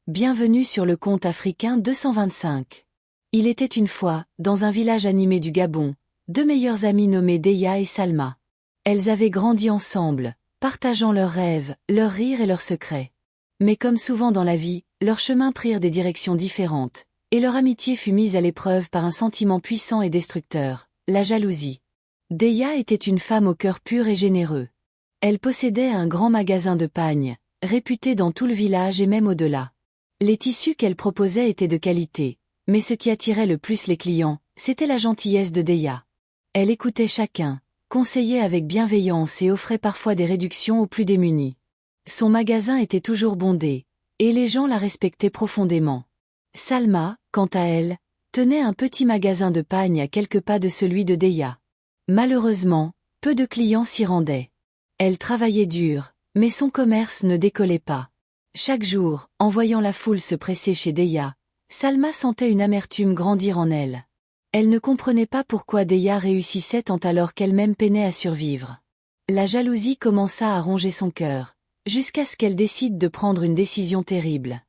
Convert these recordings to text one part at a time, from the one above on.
bienvenue sur le conte africain 225. Il était une fois, dans un village animé du Gabon, deux meilleures amies nommées Deya et Salma. Elles avaient grandi ensemble, partageant leurs rêves, leurs rires et leurs secrets. Mais comme souvent dans la vie, leurs chemins prirent des directions différentes, et leur amitié fut mise à l'épreuve par un sentiment puissant et destructeur, la jalousie. Deya était une femme au cœur pur et généreux. Elle possédait un grand magasin de pagnes, réputé dans tout le village et même au-delà. Les tissus qu'elle proposait étaient de qualité, mais ce qui attirait le plus les clients, c'était la gentillesse de Deya. Elle écoutait chacun, conseillait avec bienveillance et offrait parfois des réductions aux plus démunis. Son magasin était toujours bondé, et les gens la respectaient profondément. Salma, quant à elle, tenait un petit magasin de pagnes à quelques pas de celui de Deya. Malheureusement, peu de clients s'y rendaient. Elle travaillait dur, mais son commerce ne décollait pas. Chaque jour, en voyant la foule se presser chez Deya, Salma sentait une amertume grandir en elle. Elle ne comprenait pas pourquoi Deya réussissait tant alors qu'elle-même peinait à survivre. La jalousie commença à ronger son cœur, jusqu'à ce qu'elle décide de prendre une décision terrible.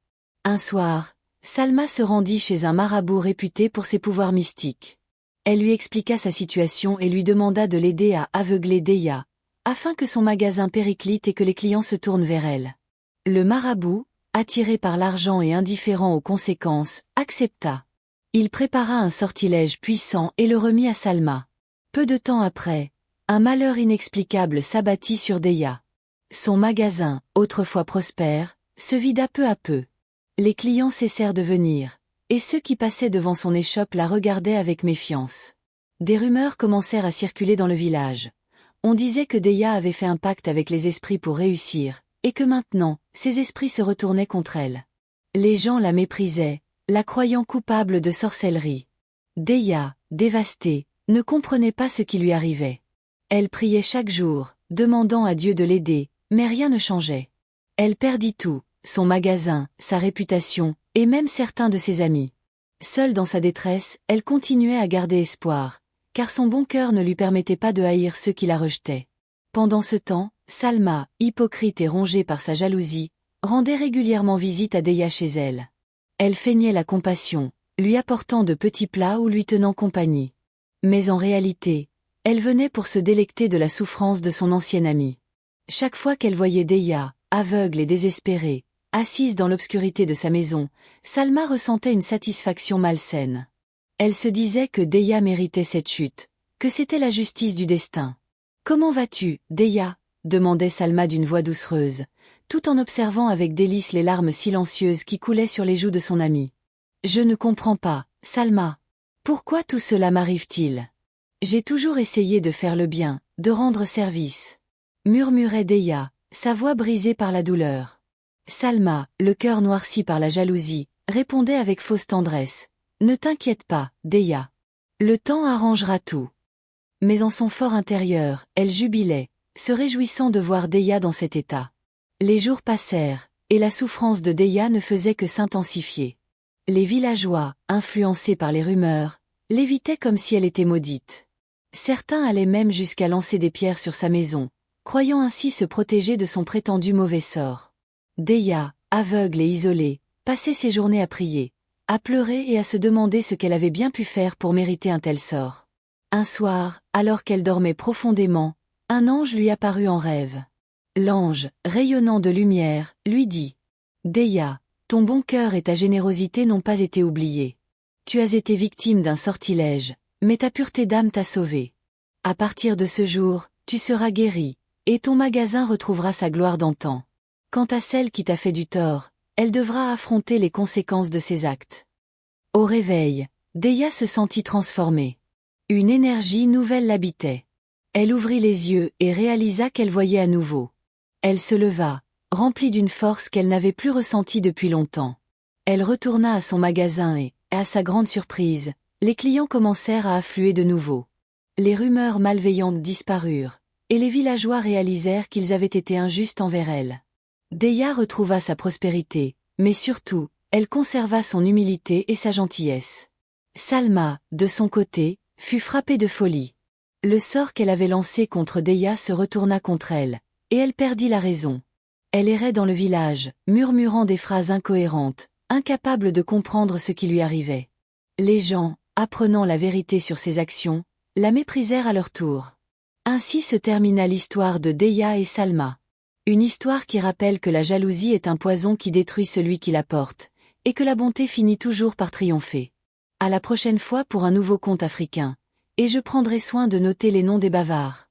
Un soir, Salma se rendit chez un marabout réputé pour ses pouvoirs mystiques. Elle lui expliqua sa situation et lui demanda de l'aider à aveugler Deya, afin que son magasin périclite et que les clients se tournent vers elle. Le marabout, attiré par l'argent et indifférent aux conséquences, accepta. Il prépara un sortilège puissant et le remit à Salma. Peu de temps après, un malheur inexplicable s'abattit sur Deya. Son magasin, autrefois prospère, se vida peu à peu. Les clients cessèrent de venir, et ceux qui passaient devant son échoppe la regardaient avec méfiance. Des rumeurs commencèrent à circuler dans le village. On disait que Deya avait fait un pacte avec les esprits pour réussir, et que maintenant, ces esprits se retournaient contre elle. Les gens la méprisaient, la croyant coupable de sorcellerie. Deya, dévastée, ne comprenait pas ce qui lui arrivait. Elle priait chaque jour, demandant à Dieu de l'aider, mais rien ne changeait. Elle perdit tout, son magasin, sa réputation, et même certains de ses amis. Seule dans sa détresse, elle continuait à garder espoir, car son bon cœur ne lui permettait pas de haïr ceux qui la rejetaient. Pendant ce temps, Salma, hypocrite et rongée par sa jalousie, rendait régulièrement visite à Deya chez elle. Elle feignait la compassion, lui apportant de petits plats ou lui tenant compagnie. Mais en réalité, elle venait pour se délecter de la souffrance de son ancienne amie. Chaque fois qu'elle voyait Deya, aveugle et désespérée, assise dans l'obscurité de sa maison, Salma ressentait une satisfaction malsaine. Elle se disait que Deya méritait cette chute, que c'était la justice du destin. « Comment vas-tu, Deya ?» demandait Salma d'une voix doucereuse, tout en observant avec délice les larmes silencieuses qui coulaient sur les joues de son amie. « Je ne comprends pas, Salma. Pourquoi tout cela m'arrive-t-il? J'ai toujours essayé de faire le bien, de rendre service. » murmurait Deya, sa voix brisée par la douleur. Salma, le cœur noirci par la jalousie, répondait avec fausse tendresse. « Ne t'inquiète pas, Deya. Le temps arrangera tout. » Mais en son fort intérieur, elle jubilait, se réjouissant de voir Deya dans cet état. Les jours passèrent, et la souffrance de Deya ne faisait que s'intensifier. Les villageois, influencés par les rumeurs, l'évitaient comme si elle était maudite. Certains allaient même jusqu'à lancer des pierres sur sa maison, croyant ainsi se protéger de son prétendu mauvais sort. Deya, aveugle et isolée, passait ses journées à prier, à pleurer et à se demander ce qu'elle avait bien pu faire pour mériter un tel sort. Un soir, alors qu'elle dormait profondément, un ange lui apparut en rêve. L'ange, rayonnant de lumière, lui dit « Deya, ton bon cœur et ta générosité n'ont pas été oubliés. Tu as été victime d'un sortilège, mais ta pureté d'âme t'a sauvée. À partir de ce jour, tu seras guérie, et ton magasin retrouvera sa gloire d'antan. Quant à celle qui t'a fait du tort, elle devra affronter les conséquences de ses actes. » Au réveil, Deya se sentit transformée. Une énergie nouvelle l'habitait. Elle ouvrit les yeux et réalisa qu'elle voyait à nouveau. Elle se leva, remplie d'une force qu'elle n'avait plus ressentie depuis longtemps. Elle retourna à son magasin et, à sa grande surprise, les clients commencèrent à affluer de nouveau. Les rumeurs malveillantes disparurent, et les villageois réalisèrent qu'ils avaient été injustes envers elle. Deya retrouva sa prospérité, mais surtout, elle conserva son humilité et sa gentillesse. Salma, de son côté, fut frappée de folie. Le sort qu'elle avait lancé contre Deya se retourna contre elle, et elle perdit la raison. Elle errait dans le village, murmurant des phrases incohérentes, incapable de comprendre ce qui lui arrivait. Les gens, apprenant la vérité sur ses actions, la méprisèrent à leur tour. Ainsi se termina l'histoire de Deya et Salma. Une histoire qui rappelle que la jalousie est un poison qui détruit celui qui la porte, et que la bonté finit toujours par triompher. À la prochaine fois pour un nouveau conte africain, et je prendrai soin de noter les noms des bavards.